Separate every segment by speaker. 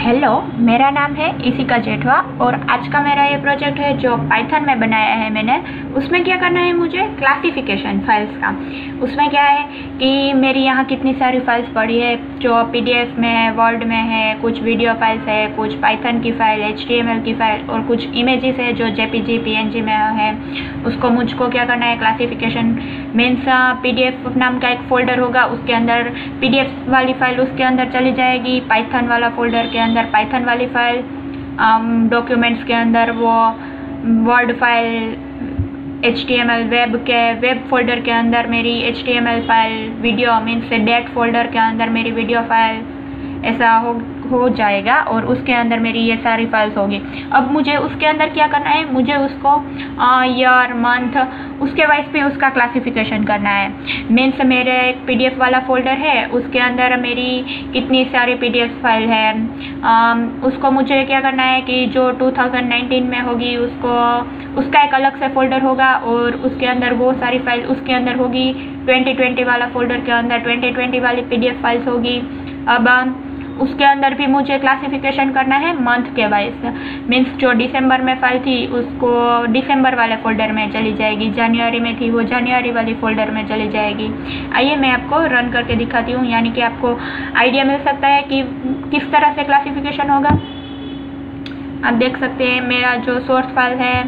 Speaker 1: Hello, मेरा नाम है इशिका जेठवा और आज का मेरा ये प्रोजेक्ट है जो पाइथन में बनाया है मैंने। उसमें क्या करना है मुझे क्लासिफिकेशन फाइल्स का। उसमें क्या है कि मेरी यहाँ कितनी सारी फाइल्स पड़ी है जो पीडीएफ में है, वर्ड में है, कुछ वीडियो फाइल्स है, कुछ पाइथन की फाइल, एचटीएमएल की फाइल और कुछ इमेजेस है जो जेपीजी पीएनजी में है। उसको मुझको क्या करना है क्लासिफिकेशन मीन्स पीडीएफ नाम का एक फोल्डर होगा, उसके अंदर पीडीएफ वाली फाइल उसके अंदर चली जाएगी, पाइथन वाला फोल्डर के अंदर पाइथन वाली फाइल, डॉक्यूमेंट्स के अंदर वो word file, HTML web folder के अंदर मेरी HTML file, video means date folder के अंदर मेरी वीडियो फाइल, ऐसा हो जाएगा और उसके अंदर मेरी ये सारी फाइल्स होगी। अब मुझे उसके अंदर क्या करना है, मुझे उसको ईयर मंथ उसके वाइज पे उसका क्लासिफिकेशन करना है। मीन्स मेरे एक पीडीएफ वाला फोल्डर है, उसके अंदर मेरी कितनी सारी पीडीएफ फाइल है, उसको मुझे क्या करना है कि जो 2019 में होगी उसका एक अलग से फोल्डर होगा और उसके अंदर वो सारी फाइल उसके अंदर होगी। 2020 वाला फोल्डर के अंदर 2020 वाली पीडीएफ फाइल्स होगी। अब उसके अंदर भी मुझे क्लासिफिकेशन करना है मंथ के वाइज। मीन्स जो दिसंबर में फाइल थी उसको दिसंबर वाले फोल्डर में चली जाएगी, जनवरी में थी वो जनवरी वाली फोल्डर में चली जाएगी। आइए मैं आपको रन करके दिखाती हूँ, यानी कि आपको आइडिया मिल सकता है कि किस तरह से क्लासिफिकेशन होगा। आप देख सकते हैं मेरा जो सोर्स फाइल है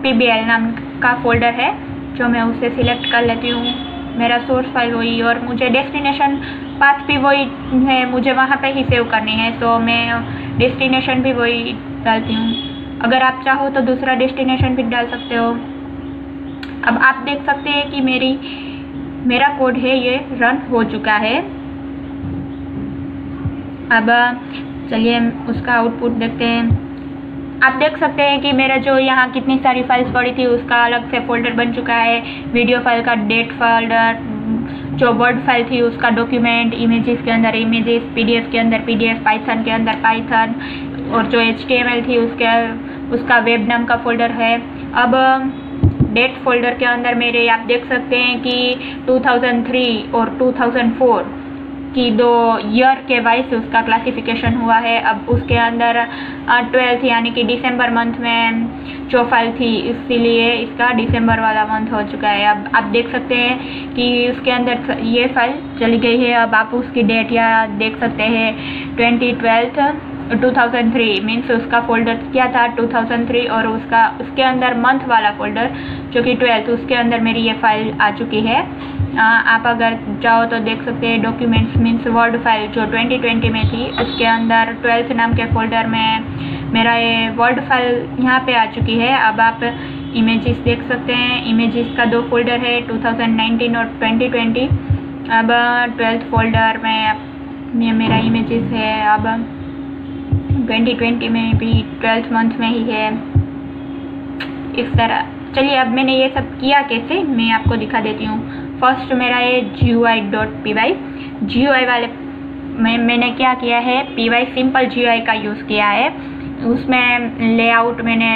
Speaker 1: PBL नाम का फोल्डर है, जो मैं उसे सिलेक्ट कर लेती हूँ, मेरा सोर्स फाइल वही और मुझे डेस्टिनेशन पाथ भी वही है, मुझे वहाँ पे ही सेव करनी है, तो मैं डेस्टिनेशन भी वही डालती हूँ। अगर आप चाहो तो दूसरा डेस्टिनेशन भी डाल सकते हो। अब आप देख सकते हैं कि मेरा कोड है ये रन हो चुका है। अब चलिए उसका आउटपुट देखते हैं। आप देख सकते हैं कि मेरा जो यहाँ कितनी सारी फाइल्स पड़ी थी उसका अलग से फोल्डर बन चुका है। वीडियो फाइल का डेट फोल्डर, जो वर्ड फाइल थी उसका डॉक्यूमेंट, इमेजेस के अंदर इमेजेस, पीडीएफ के अंदर पीडीएफ, पाइथन के अंदर पाइथन और जो HTML थी उसका वेब नाम का फोल्डर है। अब डेट फोल्डर के अंदर मेरे आप देख सकते हैं कि 2003 और 2004 की 2 ईयर के वाइज उसका क्लासिफिकेशन हुआ है। अब उसके अंदर 12 यानी कि दिसंबर मंथ में जो फाइल थी इसीलिए इसका दिसंबर वाला मंथ हो चुका है। अब आप देख सकते हैं कि उसके अंदर ये फाइल चली गई है। अब आप उसकी डेट या देख सकते हैं 2003 मीन्स उसका फोल्डर क्या था 2003 और उसके अंदर मंथ वाला फोल्डर जो कि 12 उसके अंदर मेरी ये फाइल आ चुकी है। आप अगर चाहो तो देख सकते हैं डॉक्यूमेंट्स मीन्स वर्ड फाइल जो 2020 में थी उसके अंदर 12 नाम के फोल्डर में मेरा ये वर्ड फाइल यहाँ पे आ चुकी है। अब आप इमेजेस देख सकते हैं, इमेजेस का 2 फोल्डर है 2019 और 2020। अब 12th फोल्डर में ये मेरा इमेजेस है। अब 2020 में भी 12th मंथ में ही है इस तरह। चलिए अब मैंने ये सब किया कैसे मैं आपको दिखा देती हूँ। फर्स्ट मेरा ये GUI वाले मैंने क्या किया है, PY सिंपल GUI का यूज़ किया है। उसमें लेआउट मैंने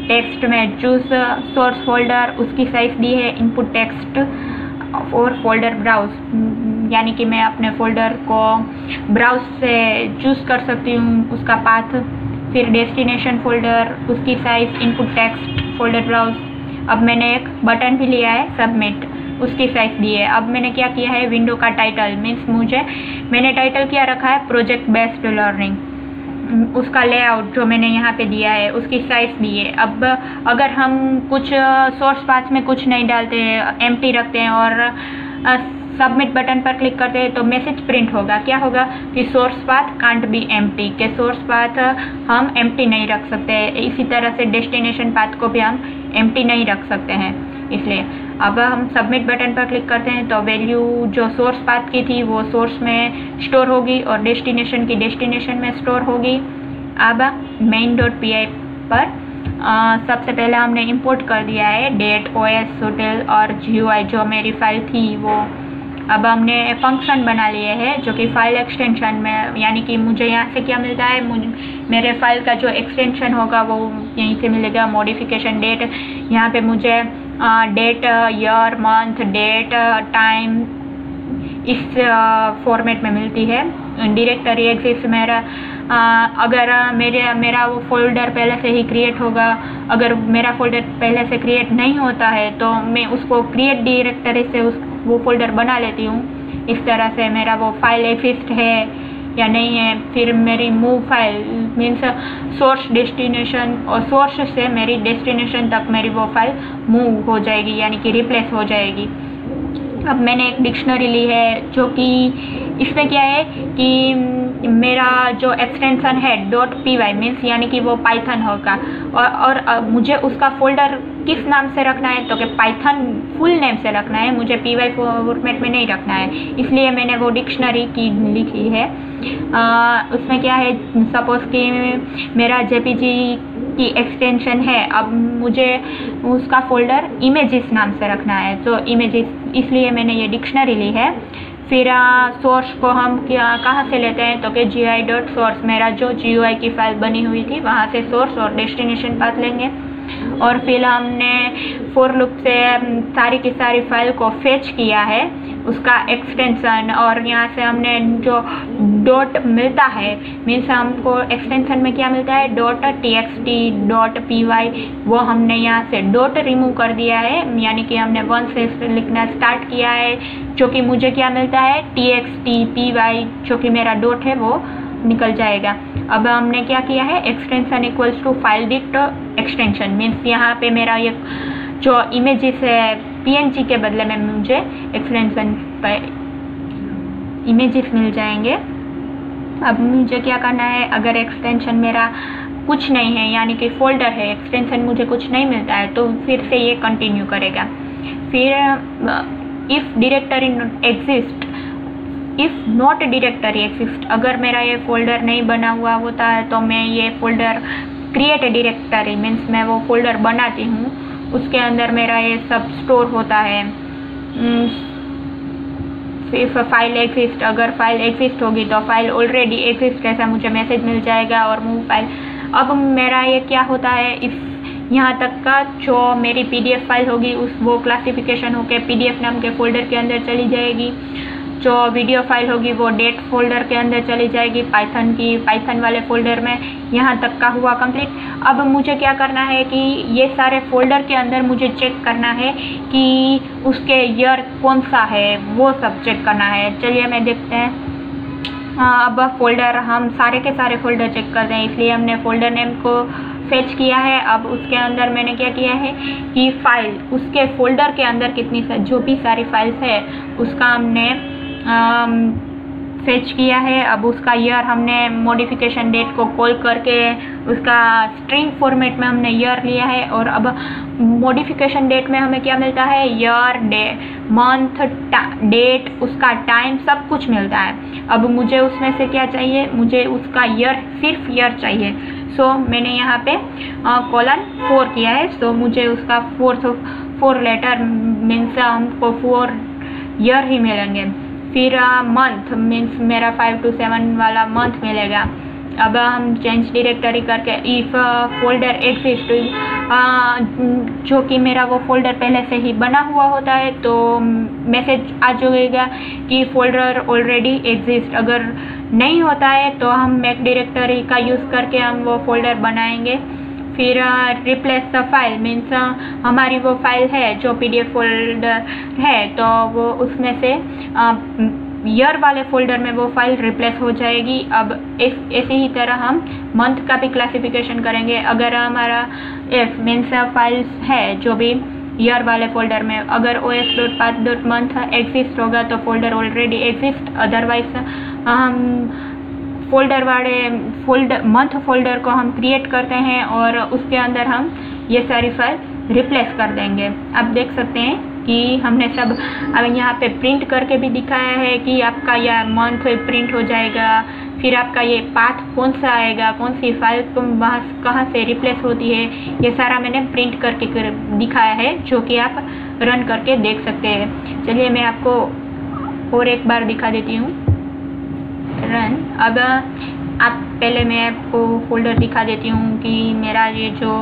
Speaker 1: टेक्स्ट में चूज सोर्स फोल्डर, उसकी साइज दी है इनपुट टेक्स्ट और फोल्डर ब्राउज, यानी कि मैं अपने फोल्डर को ब्राउज से चूज़ कर सकती हूँ उसका पाथ। फिर डेस्टिनेशन फोल्डर, उसकी size input text folder browse. अब मैंने एक बटन भी लिया है सबमिट, उसकी साइज दी है। अब मैंने क्या किया है विंडो का टाइटल मीन्स मैंने टाइटल क्या रखा है प्रोजेक्ट बेस्ड लर्निंग, उसका लेआउट जो मैंने यहाँ पे दिया है उसकी साइज दी है। अब अगर हम कुछ सोर्स पाथ में कुछ नहीं डालते हैं, एम्प्टी रखते हैं और सबमिट बटन पर क्लिक करते हैं तो मैसेज प्रिंट होगा। क्या होगा कि source path can't be empty, के सोर्स पाथ हम एम्प्टी नहीं रख सकते। इसी तरह से डेस्टिनेशन पाथ को भी हम एम्प्टी नहीं रख सकते हैं। इसलिए अब हम सबमिट बटन पर क्लिक करते हैं तो वैल्यू जो सोर्स पाथ की थी वो सोर्स में स्टोर होगी और डेस्टिनेशन की डेस्टिनेशन में स्टोर होगी। अब main.py पर सबसे पहले हमने इंपोर्ट कर दिया है डेट, OS, होटल और GUI जो मेरी फाइल थी वो। अब हमने फंक्शन बना लिए हैं जो कि फाइल एक्सटेंशन में, यानी कि मुझे यहाँ से क्या मिलता है, मेरे फाइल का जो एक्सटेंशन होगा वो यहीं से मिलेगा। मॉडिफिकेशन डेट, यहाँ पे मुझे date, year, month, date, time इस फॉर्मेट में मिलती है। डायरेक्टरी एग्जिस्ट अगर मेरा वो फोल्डर पहले से ही क्रिएट होगा। अगर मेरा फोल्डर पहले से क्रिएट नहीं होता है तो मैं उसको क्रिएट डायरेक्टरी से वो फोल्डर बना लेती हूँ। इस तरह से मेरा वो फाइल एग्जिस्ट है या नहीं है। फिर मेरी move file means source destination और सोर्स से मेरी डेस्टिनेशन तक मेरी वो फाइल मूव हो जाएगी, यानी कि रिप्लेस हो जाएगी। अब मैंने एक डिक्शनरी ली है जो कि इसमें क्या है कि मेरा जो एक्सटेंशन है .py मीन्स यानी कि वो पाइथन होगा और मुझे उसका फोल्डर किस नाम से रखना है तो कि पाइथन फुल नेम से रखना है, मुझे py फॉर्मेट में नहीं रखना है। इसलिए मैंने वो डिक्शनरी की लिखी है। उसमें क्या है, सपोज कि मेरा jpg की एक्सटेंशन है, अब मुझे उसका फोल्डर इमेजेस नाम से रखना है तो इमेजेस, इसलिए मैंने ये डिक्शनरी ली है। फिर सोर्स को हम कहाँ से लेते हैं तो कि gi.source, मेरा जो GUI की फाइल बनी हुई थी वहाँ से सोर्स और डेस्टिनेशन पाथ लेंगे। और फिर हमने फॉर लूप से सारी की सारी फाइल को फेच किया है, उसका एक्सटेंशन, और यहाँ से हमने जो डॉट मिलता है मीन्स हमको एक्सटेंशन में क्या मिलता है .txt .py, वो हमने यहाँ से डॉट रिमूव कर दिया है, यानी कि हमने 1 से लिखना स्टार्ट किया है, जो कि मुझे क्या मिलता है txt py, जो कि मेरा डॉट है वो निकल जाएगा। अब हमने क्या किया है, extension equals to file dict extension means यहाँ पे मेरा ये जो इमेजेस है png के बदले में मुझे एक्सटेंशन पे इमेजेस मिल जाएंगे। अब मुझे क्या करना है, अगर एक्सटेंशन मेरा कुछ नहीं है यानी कि फोल्डर है, एक्सटेंशन मुझे कुछ नहीं मिलता है तो फिर से ये कंटिन्यू करेगा। फिर if directory exist, if not directory exist, अगर मेरा ये फोल्डर नहीं बना हुआ होता है तो मैं ये फोल्डर क्रिएट डायरेक्टरी मीन्स मैं वो फोल्डर बनाती हूँ, उसके अंदर मेरा ये सब स्टोर होता है। इफ फाइल एग्जिस्ट, अगर फाइल एग्जिस्ट होगी तो फाइल ऑलरेडी एग्जिस्ट ऐसा मुझे मैसेज मिल जाएगा और मूव फाइल। अब मेरा ये क्या होता है, इफ यहाँ तक का जो मेरी PDF फाइल होगी वो क्लासिफिकेशन होकर PDF नाम के फोल्डर के अंदर चली जाएगी, जो वीडियो फाइल होगी वो डेट फोल्डर के अंदर चली जाएगी पाइथन वाले फोल्डर में। यहाँ तक का हुआ कंप्लीट। अब मुझे क्या करना है कि ये सारे फोल्डर के अंदर मुझे चेक करना है कि उसके ईयर कौन सा है, वो सब चेक करना है। चलिए मैं देखते हैं। अब फोल्डर हम सारे के सारे फोल्डर चेक करते हैं, इसलिए हमने फोल्डर नेम को फेच किया है। अब उसके अंदर मैंने क्या किया है कि फाइल उसके फोल्डर के अंदर कितनी जो भी सारी फाइल्स है उसका हमने फेच किया है। अब उसका ईयर हमने मॉडिफिकेशन डेट को कॉल करके उसका स्ट्रिंग फॉर्मेट में हमने ईयर लिया है। और अब मॉडिफिकेशन डेट में हमें क्या मिलता है, ईयर, डे, मंथ, डेट, उसका टाइम सब कुछ मिलता है। अब मुझे उसमें से क्या चाहिए, मुझे उसका ईयर, सिर्फ ईयर चाहिए। सो मैंने यहाँ पे :4 किया है। सो मुझे उसका 4 लेटर मीन्स हमको 4 ईयर ही मिलेंगे। फिर मंथ मीन्स मेरा 5 to 7 वाला मंथ मिलेगा। अब हम चेंज डायरेक्टरी करके इफ़ फोल्डर एग्जिस्ट, जो कि मेरा वो फोल्डर पहले से ही बना हुआ होता है तो मैसेज आ जाएगा कि फोल्डर ऑलरेडी एग्जिस्ट। अगर नहीं होता है तो हम मैक डायरेक्टरी का यूज़ करके हम वो फोल्डर बनाएंगे। फिर रिप्लेस द फाइल मीन्स हमारी वो फाइल है जो PDF फोल्डर है तो वो उसमें से ईयर वाले फोल्डर में वो फाइल रिप्लेस हो जाएगी। अब ऐसे ही तरह हम मंथ का भी क्लासिफिकेशन करेंगे। अगर हमारा F मीन्स फाइल्स है जो भी ईयर वाले फोल्डर में, अगर os.path.month एग्जिस्ट होगा तो फोल्डर ऑलरेडी एग्जिस्ट, अदरवाइज हम मंथ फोल्डर को हम क्रिएट करते हैं और उसके अंदर हम ये सारी फाइल रिप्लेस कर देंगे। आप देख सकते हैं कि हमने सब अब यहाँ पे प्रिंट करके भी दिखाया है कि आपका यह मंथ प्रिंट हो जाएगा। फिर आपका ये पाथ कौन सा आएगा, कौन सी फाइल वहाँ कहाँ से रिप्लेस होती है, ये सारा मैंने प्रिंट करके दिखाया है जो कि आप रन करके देख सकते हैं। चलिए मैं आपको और एक बार दिखा देती हूँ रन। अब आप पहले मैं आपको फोल्डर दिखा देती हूँ कि मेरा ये जो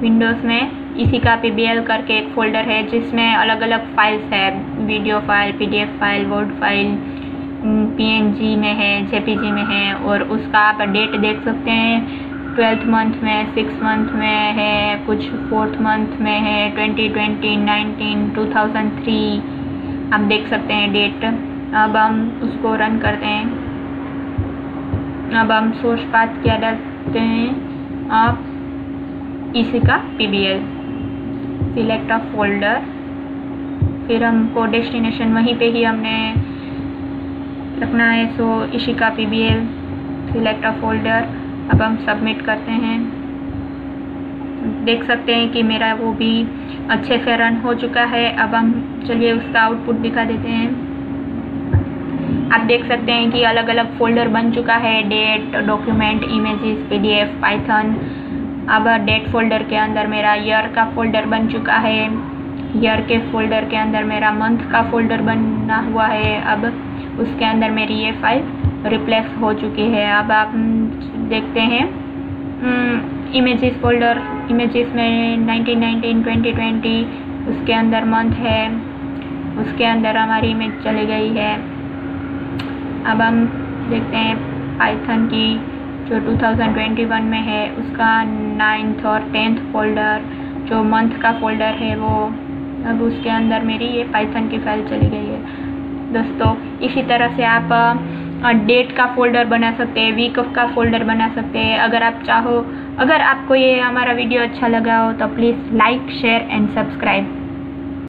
Speaker 1: विंडोज़ में इसी का PBL करके एक फ़ोल्डर है जिसमें अलग अलग फाइल्स है, video file, PDF file, word file, PNG में है, JPG में है, और उसका आप डेट देख सकते हैं। 12th मंथ में, 6th मंथ में है, कुछ 4th मंथ में है, 2020, 19, 2003 आप देख सकते हैं डेट। अब हम उसको रन करते हैं। अब हम सोर्स पाथ क्या डालते हैं, आप इसी का PBL, सिलेक्ट अ फोल्डर, फिर हमको डेस्टिनेशन वहीं पे ही हमने रखना है, सो इसी का PBL, सिलेक्ट अ फोल्डर। अब हम सबमिट करते हैं। देख सकते हैं कि मेरा वो भी अच्छे से रन हो चुका है। अब हम चलिए उसका आउटपुट दिखा देते हैं। आप देख सकते हैं कि अलग अलग फोल्डर बन चुका है, date, document, images, PDF, Python. अब डेट फोल्डर के अंदर मेरा ईयर का फोल्डर बन चुका है, ईयर के फोल्डर के अंदर मेरा मंथ का फोल्डर बना हुआ है। अब उसके अंदर मेरी ये फाइल रिप्लेस हो चुकी है। अब आप देखते हैं इमेजेस फोल्डर, इमेजेस में 1919, 2020, उसके अंदर मंथ है, उसके अंदर हमारी इमेज चली गई है। अब हम देखते हैं पाइथन की जो 2021 में है उसका 9th और 10th फोल्डर, जो मंथ का फोल्डर है वो, अब उसके अंदर मेरी ये पाइथन की फाइल चली गई है। दोस्तों इसी तरह से आप डेट का फोल्डर बना सकते हैं, वीक का फोल्डर बना सकते हैं। अगर आप चाहो, अगर आपको ये हमारा वीडियो अच्छा लगा हो तो please like, share and subscribe.